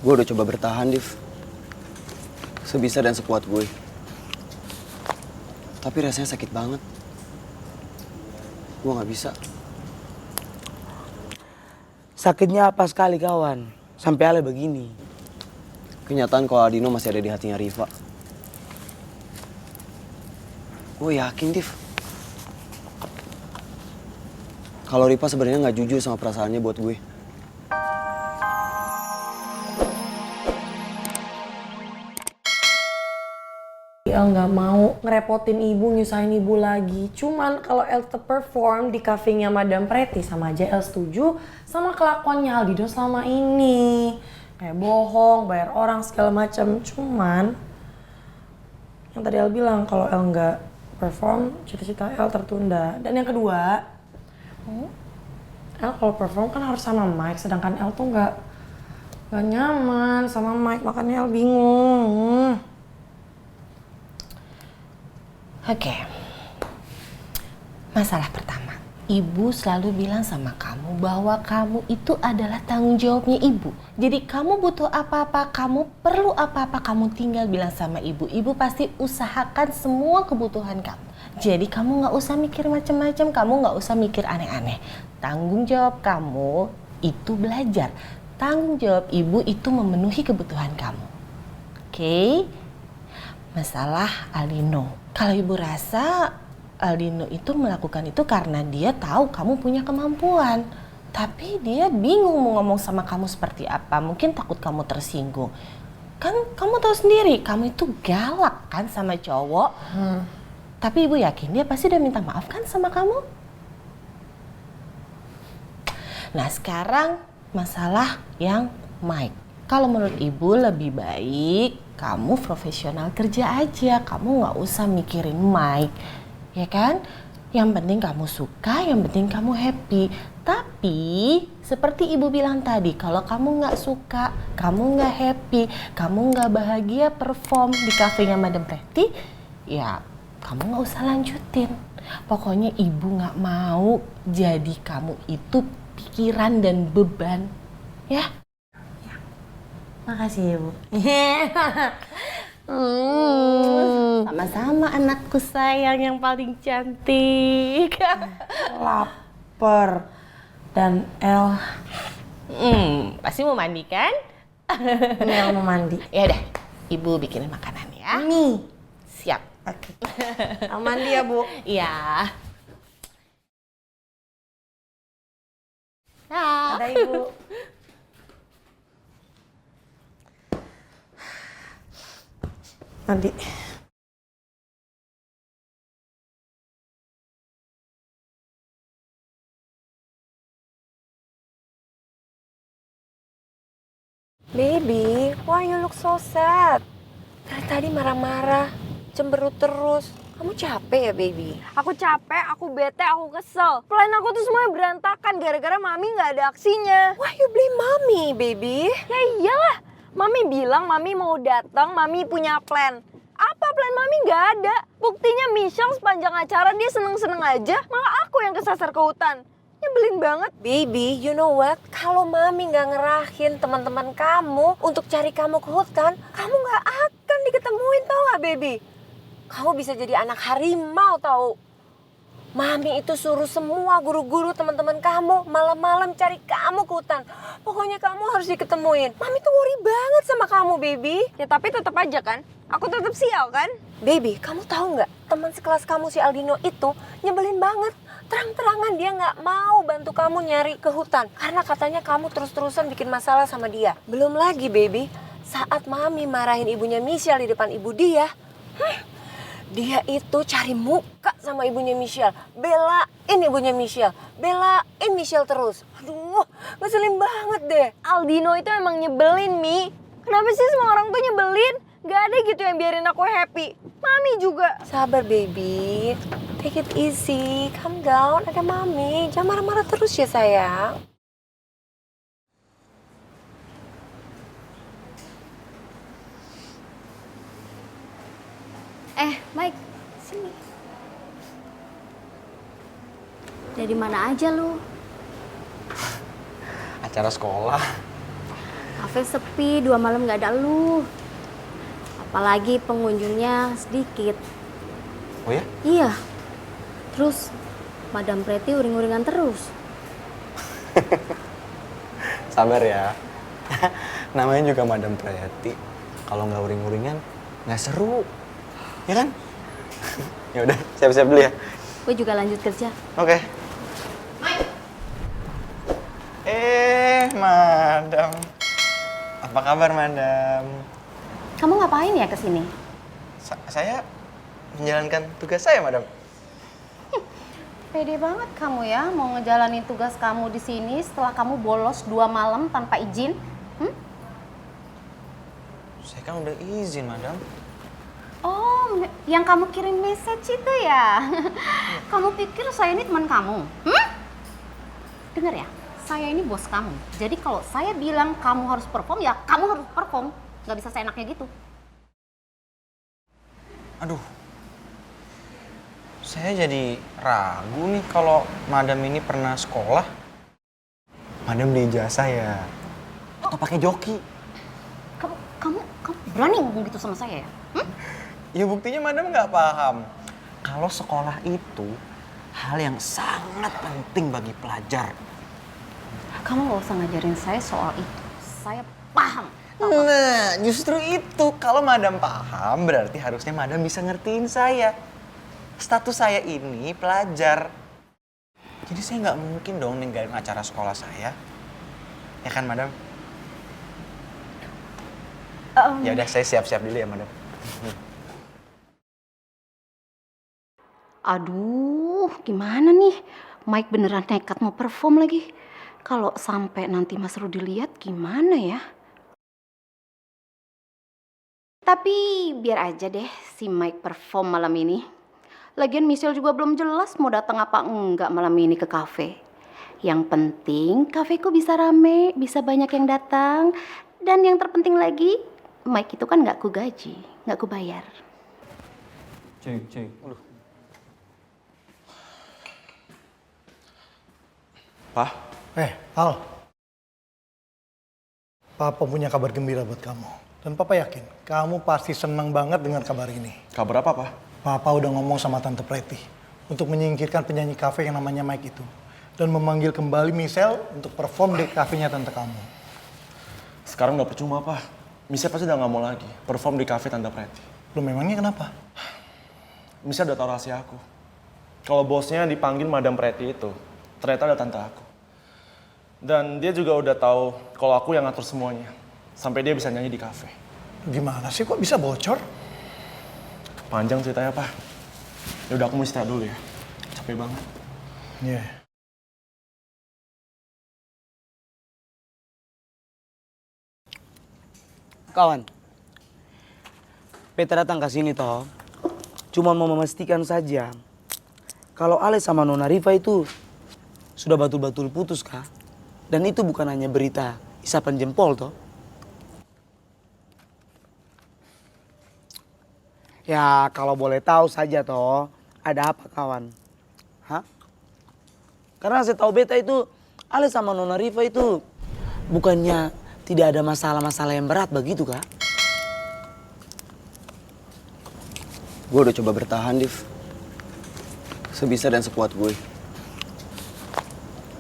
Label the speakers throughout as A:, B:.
A: Gue udah coba bertahan, Div. Sebisa dan sekuat gue. Tapi rasanya sakit banget. Gue gak bisa.
B: Sakitnya apa sekali kawan? Sampai Ale begini.
A: Kenyataan kalau Aldino masih ada di hatinya Riva. Gue yakin, Div. Kalau Riva sebenarnya gak jujur sama perasaannya buat gue.
C: El nggak mau ngerepotin ibu, nyusahin ibu lagi. Cuman kalau El tetap perform di kafenya Madam Pretty, sama aja El setuju sama kelakuannya Aldino selama ini. Kayak bohong, bayar orang segala macam. Cuman yang tadi El bilang kalau El nggak perform, cita-cita El tertunda. Dan yang kedua, El kalau perform kan harus sama Mike, sedangkan El tuh nggak nyaman sama Mike, makanya El bingung.
D: Oke, masalah pertama, ibu selalu bilang sama kamu bahwa kamu itu adalah tanggung jawabnya ibu. Jadi kamu butuh apa-apa, kamu perlu apa-apa, kamu tinggal bilang sama ibu. Ibu pasti usahakan semua kebutuhan kamu. Jadi kamu gak usah mikir macam-macam, kamu gak usah mikir aneh-aneh. Tanggung jawab kamu itu belajar. Tanggung jawab ibu itu memenuhi kebutuhan kamu. Oke? Masalah Aldino. Kalau ibu rasa Aldino itu melakukan itu karena dia tahu kamu punya kemampuan. Tapi dia bingung mau ngomong sama kamu seperti apa. Mungkin takut kamu tersinggung. Kan kamu tahu sendiri, kamu itu galak kan sama cowok. Tapi ibu yakin dia pasti udah minta maaf kan sama kamu. Nah sekarang masalah yang Mike. Kalau menurut ibu lebih baik kamu profesional kerja aja, kamu nggak usah mikirin Mike, ya kan? Yang penting kamu suka, yang penting kamu happy. Tapi seperti ibu bilang tadi, kalau kamu nggak suka, kamu nggak happy, kamu nggak bahagia perform di kafenya Madam Pretty, ya kamu nggak usah lanjutin. Pokoknya ibu nggak mau jadi kamu itu pikiran dan beban, ya.
C: Makasih Ibu.
D: Sama-sama anakku sayang yang paling cantik.
C: Laper. Dan El.
D: Pasti mau mandi kan?
C: El mau mandi.
D: Ya udah, ibu bikinin makanan ya.
C: Nih.
D: Siap.
C: Oke. El mandi ya Bu.
D: Iya. Nah.
C: Ada Ibu. Mandi.
E: Baby, why you look so sad? Dari tadi marah-marah, cemberut terus. Kamu capek ya, baby?
F: Aku capek, aku bete, aku kesel. Plan aku tuh semuanya berantakan gara-gara Mami nggak ada aksinya.
E: Why you blame mommy, baby?
F: Ya iyalah, Mami bilang Mami mau datang, Mami punya plan. Apa plan Mami nggak ada? Buktinya Michelle sepanjang acara dia seneng-seneng aja, malah aku yang kesasar ke hutan. Nyebelin banget.
E: Baby, you know what? Kalau mami nggak ngerahin teman-teman kamu untuk cari kamu ke hutan, kamu nggak akan diketemuin, tau nggak, baby? Kamu bisa jadi anak harimau, tau? Mami itu suruh semua guru-guru teman-teman kamu malam-malam cari kamu ke hutan. Pokoknya kamu harus diketemuin. Mami tuh worry banget sama kamu, baby.
F: Ya tapi tetap aja kan, aku tetap sial kan?
E: Baby, kamu tahu nggak? Teman sekelas kamu si Aldino itu nyebelin banget. Terang-terangan dia nggak mau bantu kamu nyari ke hutan. Karena katanya kamu terus-terusan bikin masalah sama dia. Belum lagi, baby, saat Mami marahin ibunya Michelle di depan ibu dia, dia itu cari muka sama ibunya Michelle. Belain ibunya Michelle. Belain Michelle terus. Aduh, ngeselin banget deh.
F: Aldino itu emang nyebelin, Mi. Kenapa sih semua orang tuh nyebelin? Gak ada gitu yang biarin aku happy. Mami juga.
E: Sabar, baby. Take it easy. Calm down. Ada Mami. Jangan marah-marah terus ya, sayang.
G: Mike, sini. Dari mana aja lu?
A: Acara sekolah.
G: Kafe sepi, 2 malam nggak ada lu. Apalagi pengunjungnya sedikit.
A: Oh ya?
G: Iya. Terus Madam Pretty uring-uringan terus.
A: Sabar ya. Namanya juga Madam Pretty. Kalau nggak uring-uringan, nggak seru. Ya kan? Ya udah, siap-siap dulu ya.
G: Gue juga lanjut kerja.
A: Oke. Madam. Apa kabar, Madam?
G: Kamu ngapain ya kesini?
A: Saya menjalankan tugas saya, Madam.
H: Pede banget kamu ya mau ngejalanin tugas kamu di sini setelah kamu bolos 2 malam tanpa izin.
A: Saya kan udah izin, Madam.
H: Oh, yang kamu kirim message itu ya? Kamu pikir saya ini teman kamu? Dengar ya, saya ini bos kamu. Jadi kalau saya bilang kamu harus perform, ya kamu harus perform. Nggak bisa seenaknya gitu.
A: Aduh. Saya jadi ragu nih kalau Madam ini pernah sekolah. Madam di ijazah ya? Atau pakai joki?
H: Kamu berani ngomong gitu sama saya ya?
A: Ya buktinya Madam nggak paham. Kalau sekolah itu hal yang sangat penting bagi pelajar.
H: Kamu nggak usah ngajarin saya soal itu. Saya paham.
A: Nah, justru itu. Kalau Madam paham, berarti harusnya Madam bisa ngertiin saya. Status saya ini pelajar. Jadi saya nggak mungkin dong ninggalin acara sekolah saya. Ya kan, Madam? Ya udah, saya siap-siap dulu ya, Madam.
H: Aduh, gimana nih? Mike beneran nekat mau perform lagi. Kalau sampai nanti Mas Rudi lihat gimana ya? Tapi biar aja deh si Mike perform malam ini. Lagian Michelle juga belum jelas mau datang apa enggak malam ini ke kafe. Yang penting kafeku bisa rame, bisa banyak yang datang. Dan yang terpenting lagi, Mike itu kan nggak ku gaji, nggak ku bayar.
A: Cek. Pak?
I: Al. Papa punya kabar gembira buat kamu. Dan Papa yakin, kamu pasti senang banget dengan kabar ini.
A: Kabar apa, Pak?
I: Papa udah ngomong sama Tante Pretty untuk menyingkirkan penyanyi kafe yang namanya Mike itu. Dan memanggil kembali Michelle untuk perform di kafenya Tante kamu.
J: Sekarang udah percuma, Pak. Michelle pasti udah gak mau lagi perform di kafe Tante Pretty.
I: Loh, memangnya kenapa?
J: Michelle udah tahu rahasia aku. Kalau bosnya dipanggil Madam Pretty itu, ternyata ada tante aku. Dan dia juga udah tahu kalau aku yang ngatur semuanya. Sampai dia bisa nyanyi di kafe.
I: Gimana sih, kok bisa bocor?
J: Panjang ceritanya, Pak. Ya udah, aku mau istirahat dulu ya. Capek banget.
I: Iya.
B: Kawan, beta datang ke sini toh, cuma mau memastikan saja kalau Ale sama Nona Riva itu sudah betul-betul putus kah? Dan itu bukan hanya berita isapan jempol toh. Ya kalau boleh tahu saja toh, ada apa kawan? Hah? Karena saya tahu beta itu, Ale sama Nona Riva itu bukannya tidak ada masalah-masalah yang berat begitu kah?
A: Gue udah coba bertahan, Div. Sebisa dan sekuat gue.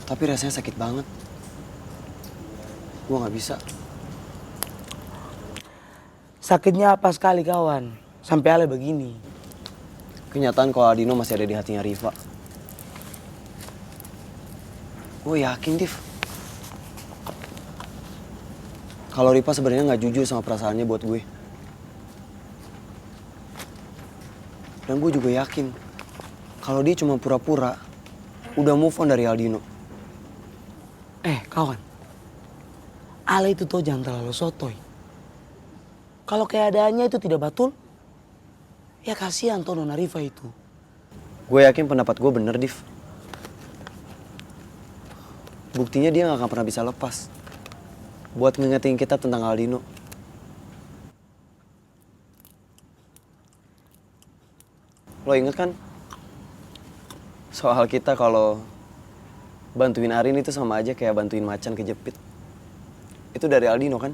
A: Tapi rasanya sakit banget. Gue gak bisa.
B: Sakitnya apa sekali kawan, sampai Ale begini.
A: Kenyataan kalau Aldino masih ada di hatinya Riva. Gue yakin, Div. Kalau Riva sebenarnya nggak jujur sama perasaannya buat gue. Dan gue juga yakin kalau dia cuma pura-pura udah move on dari Aldino.
B: Kawan, Ale itu tuh jangan terlalu sotoy. Kalau keadaannya itu tidak betul, ya kasihan tuh Nona Riva itu.
A: Gue yakin pendapat gue bener, Div. Buktinya dia gak akan pernah bisa lepas buat ngingetin kita tentang Aldino. Lo inget kan? Soal kita kalau bantuin Arin itu sama aja kayak bantuin macan kejepit. Itu
K: Itu dari Aldino kan?